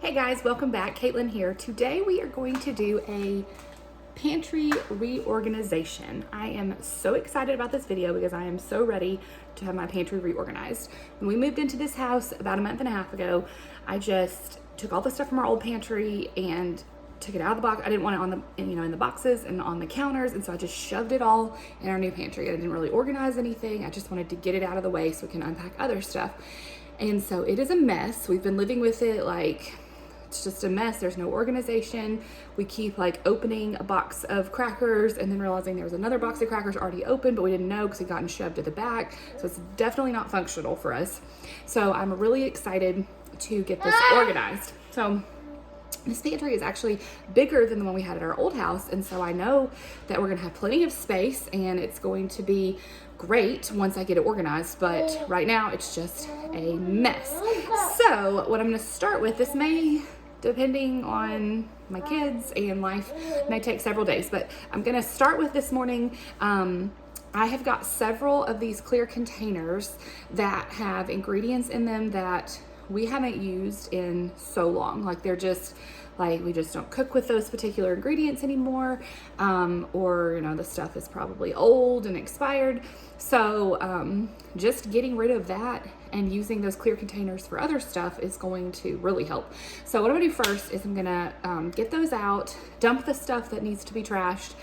Hey guys, welcome back. Caitlin here. Today we are going to do a pantry reorganization. I am so excited about this video because I am so ready to have my pantry reorganized. When we moved into this house about a month and a half ago, I just took all the stuff from our old pantry and took it out of the box. I didn't want it on the, in the boxes and on the counters, and so I just shoved it all in our new pantry. I didn't really organize anything. I just wanted to get it out of the way so we can unpack other stuff. And so it is a mess. We've been living with it like it's just a mess. There's no organization. We keep like opening a box of crackers and then realizing there was another box of crackers already open, but we didn't know because it gotten shoved to the back. So it's definitely not functional for us. So I'm really excited to get this organized. So this pantry is actually bigger than the one we had at our old house. And so I know that we're gonna have plenty of space and it's going to be great once I get it organized, but right now it's just a mess. So what I'm gonna start with, this may, depending on my kids and life, may take several days, but I'm gonna start with this morning. I have got several of these clear containers that have ingredients in them that we haven't used in so long. Like they're just like, we just don't cook with those particular ingredients anymore. Or, the stuff is probably old and expired. So just getting rid of that and using those clear containers for other stuff is going to really help. So what I'm gonna do first is I'm gonna get those out, dump the stuff that needs to be trashed,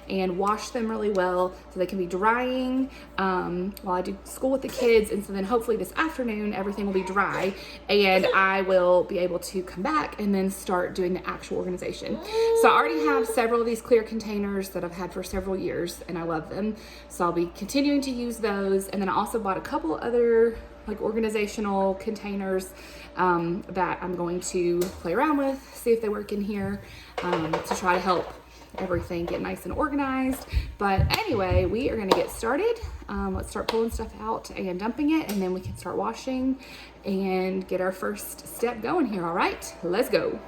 and wash them really well so they can be drying while I do school with the kids. And so then hopefully this afternoon, everything will be dry and I will be able to come back and then start doing the actual organization. So I already have several of these clear containers that I've had for several years and I love them. So I'll be continuing to use those. And then I also bought a couple other like organizational containers that I'm going to play around with, see if they work in here to try to help everything get nice and organized. But anyway, we are gonna get started. Let's start pulling stuff out and dumping it, and then we can start washing and get our first step going here. All right, let's go.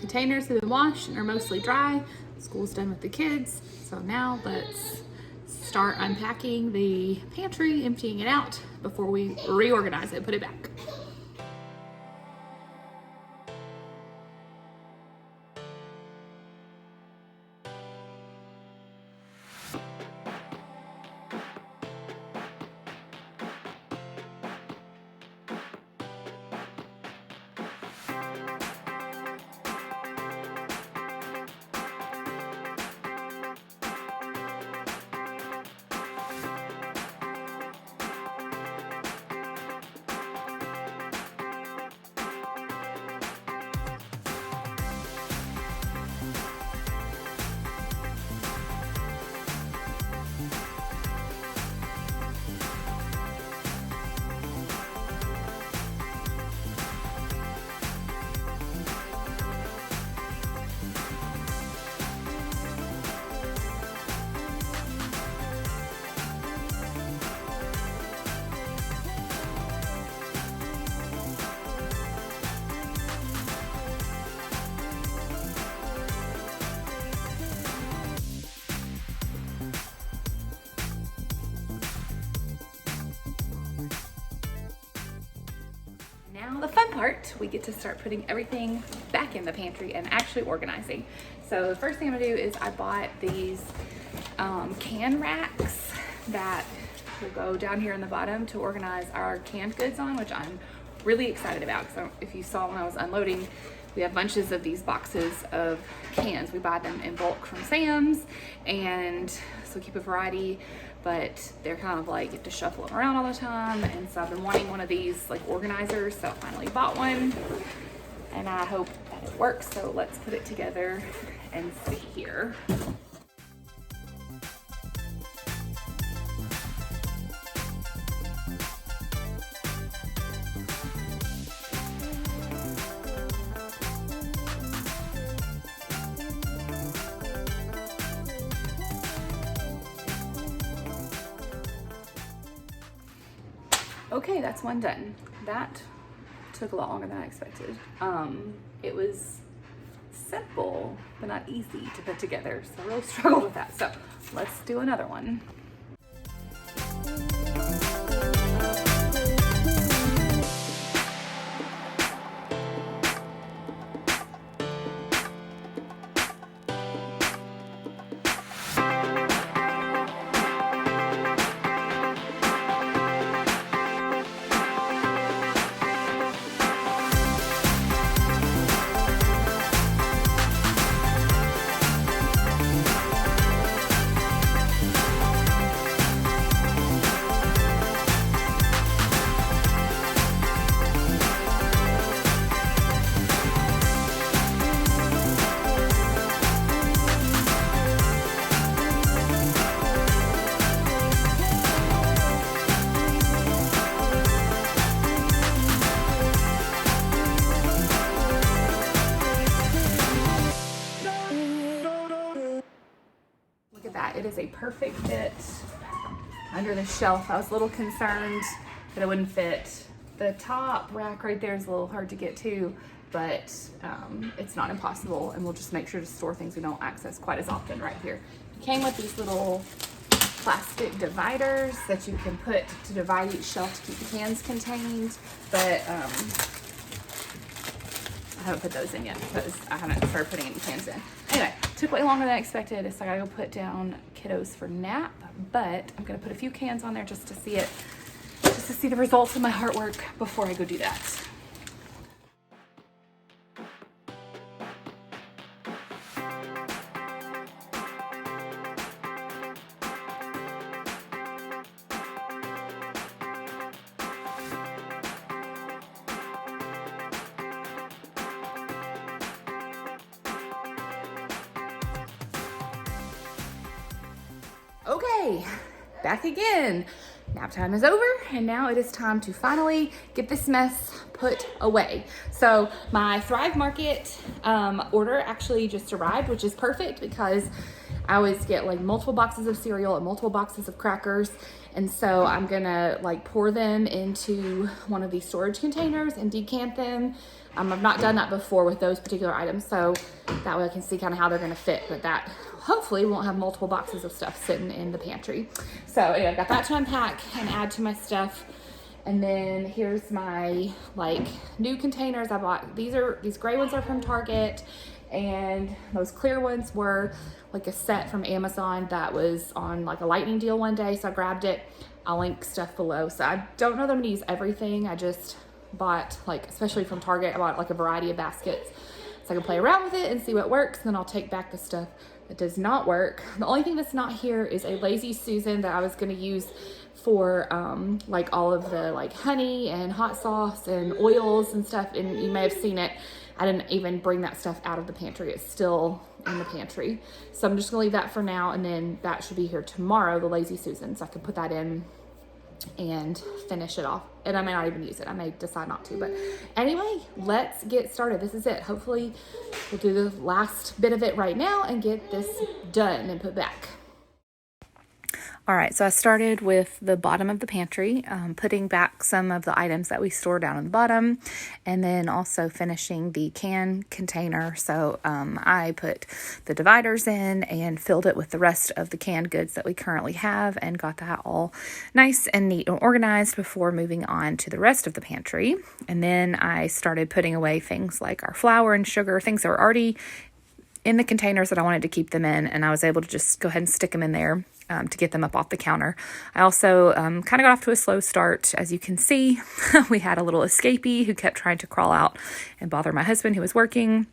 Containers have been washed and are mostly dry. School's done with the kids. So now let's start unpacking the pantry, emptying it out before we reorganize it, put it back. part, we get to start putting everything back in the pantry and actually organizing. So the first thing I'm gonna do is I bought these can racks that will go down here in the bottom to organize our canned goods on, which I'm really excited about. So if you saw when I was unloading, we have bunches of these boxes of cans. We buy them in bulk from Sam's, and so keep a variety, but they're kind of like, you have to shuffle them around all the time. And so I've been wanting one of these like organizers, so I finally bought one, and I hope that it works. So let's put it together and see here. Okay, that's one done. That took a lot longer than I expected. It was simple, but not easy to put together, so I really struggled with that. So let's do another one. It is a perfect fit under the shelf. I was a little concerned that it wouldn't fit. The top rack right there is a little hard to get to, but it's not impossible, and we'll just make sure to store things we don't access quite as often right here. It came with these little plastic dividers that you can put to divide each shelf to keep the cans contained, but I haven't put those in yet because I haven't started putting any cans in. Anyway, took way longer than I expected, so I gotta go put down kiddos for nap, but I'm gonna put a few cans on there just to see it, just to see the results of my hard work before I go do that. Okay, back again. Nap time is over, and now it is time to finally get this mess put away. So my Thrive Market order actually just arrived, which is perfect because I always get like multiple boxes of cereal and multiple boxes of crackers. And so I'm gonna like pour them into one of these storage containers and decant them. I've not done that before with those particular items, so that way I can see kind of how they're gonna fit, but that hopefully won't have multiple boxes of stuff sitting in the pantry. So anyway, I've got that to unpack and add to my stuff. And then here's my like new containers I bought. These gray ones are from Target, and those clear ones were like a set from Amazon that was on like a lightning deal one day, so I grabbed it. I'll link stuff below. So I don't know that I'm gonna use everything. I just bought, like, especially from Target, I bought like a variety of baskets so I can play around with it and see what works, and then I'll take back the stuff that does not work. The only thing that's not here is a Lazy Susan that I was gonna use for like all of the like honey and hot sauce and oils and stuff, and you may have seen it. I didn't even bring that stuff out of the pantry. It's still in the pantry. So I'm just gonna leave that for now, and then that should be here tomorrow, the Lazy Susan, so I can put that in and finish it off. And I may not even use it. I may decide not to, but anyway, let's get started. This is it. Hopefully we'll do the last bit of it right now and get this done and put back. All right, so I started with the bottom of the pantry, putting back some of the items that we store down on the bottom, and then also finishing the can container. So I put the dividers in and filled it with the rest of the canned goods that we currently have and got that all nice and neat and organized before moving on to the rest of the pantry. And then I started putting away things like our flour and sugar, things that were already in the containers that I wanted to keep them in, and I was able to just go ahead and stick them in there to get them up off the counter. I also kind of got off to a slow start. As you can see, we had a little escapee who kept trying to crawl out and bother my husband who was working,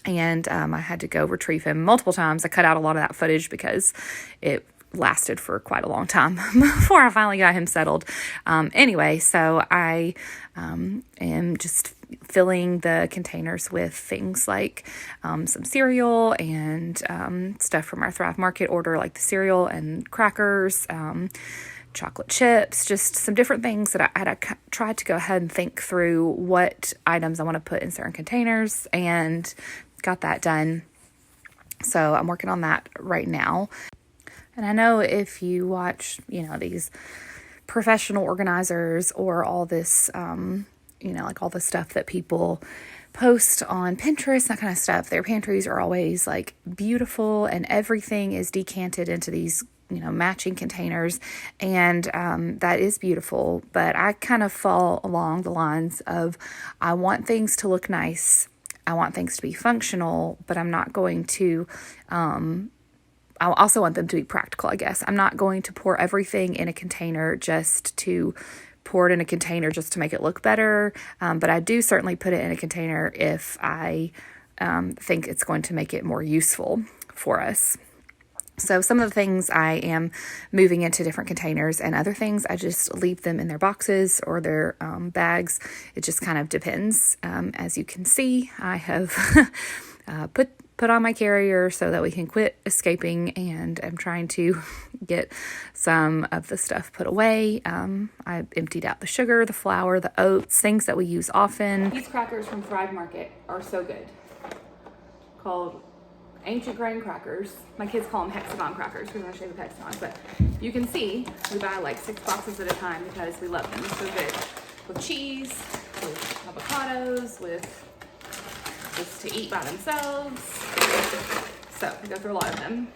and I had to go retrieve him multiple times. I cut out a lot of that footage because it lasted for quite a long time before I finally got him settled. Anyway, so I am just filling the containers with things like some cereal and stuff from our Thrive Market order, like the cereal and crackers, chocolate chips, just some different things that I tried to go ahead and think through what items I want to put in certain containers, and got that done. So I'm working on that right now. And I know if you watch, these professional organizers or all this, like all the stuff that people post on Pinterest, that kind of stuff, their pantries are always like beautiful and everything is decanted into these, matching containers. And that is beautiful. But I kind of fall along the lines of, I want things to look nice. I want things to be functional, but I'm not going to, I also want them to be practical, I guess. I'm not going to pour everything in a container just to pour it in a container just to make it look better. But I do certainly put it in a container if I think it's going to make it more useful for us. So some of the things I am moving into different containers, and other things I just leave them in their boxes or their bags. It just kind of depends. As you can see, I have put on my carrier so that we can quit escaping, and I'm trying to get some of the stuff put away. I emptied out the sugar, the flour, the oats, things that we use often. These crackers from Thrive Market are so good. Called ancient grain crackers. My kids call them hexagon crackers. We're going to show you the hexagons, but you can see we buy like 6 boxes at a time because we love them. So good with cheese, with avocados, with just to eat by themselves. So we go through a lot of them.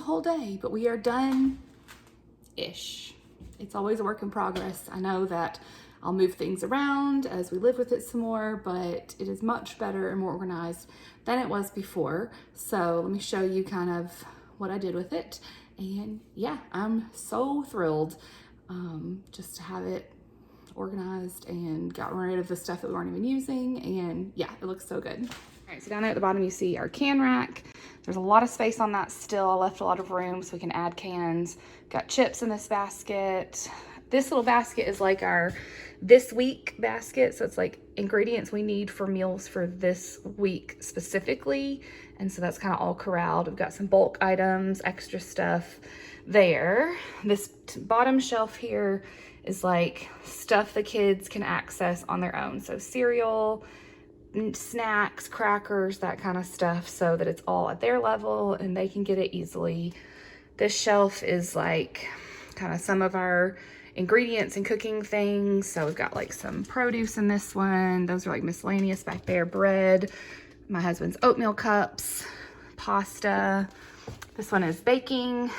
whole day, but we are done-ish. It's always a work in progress. I know that I'll move things around as we live with it some more, but it is much better and more organized than it was before. So let me show you kind of what I did with it. And yeah, I'm so thrilled just to have it organized and got rid of the stuff that we weren't even using. And yeah, it looks so good. All right, so down there at the bottom, you see our can rack. There's a lot of space on that still. I left a lot of room so we can add cans. Got chips in this basket. This little basket is like our this week basket. So it's like ingredients we need for meals for this week specifically. And so that's kind of all corralled. We've got some bulk items, extra stuff there. This bottom shelf here is like stuff the kids can access on their own. So cereal, snacks, crackers, that kind of stuff, so that it's all at their level and they can get it easily. This shelf is like kind of some of our ingredients and cooking things. So we've got like some produce in this one. Those are like miscellaneous back there. Bread, my husband's oatmeal cups, pasta. This one is baking.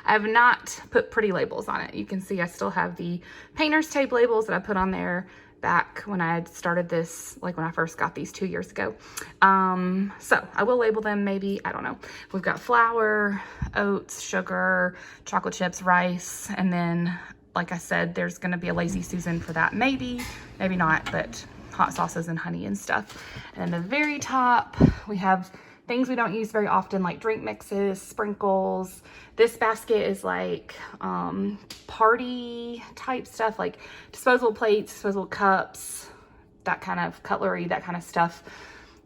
I have not put pretty labels on it. You can see I still have the painter's tape labels that I put on there back when I had started this, like when I first got these 2 years ago. So I will label them maybe, I don't know. We've got flour, oats, sugar, chocolate chips, rice, and then, like I said, there's gonna be a lazy Susan for that. Maybe not, but hot sauces and honey and stuff. And then the very top, we have things we don't use very often, like drink mixes, sprinkles. This basket is like party type stuff, like disposable plates, disposable cups, that kind of cutlery, that kind of stuff.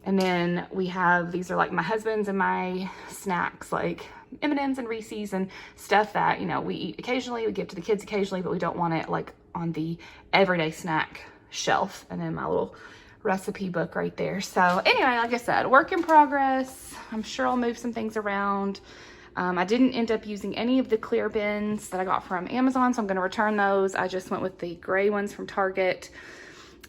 And then we have, these are like my husband's and my snacks, like M&Ms and Reese's and stuff that, you know, we eat occasionally, we give to the kids occasionally, but we don't want it like on the everyday snack shelf. And then my little recipe book right there. So anyway, like I said, work in progress. I'm sure I'll move some things around. I didn't end up using any of the clear bins that I got from Amazon, so I'm going to return those. I just went with the gray ones from Target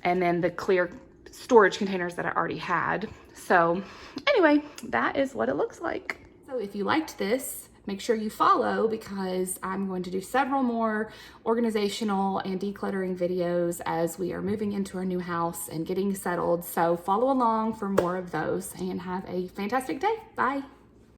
and then the clear storage containers that I already had. So anyway, that is what it looks like. So if you liked this, make sure you follow, because I'm going to do several more organizational and decluttering videos as we are moving into our new house and getting settled. So follow along for more of those and have a fantastic day. Bye.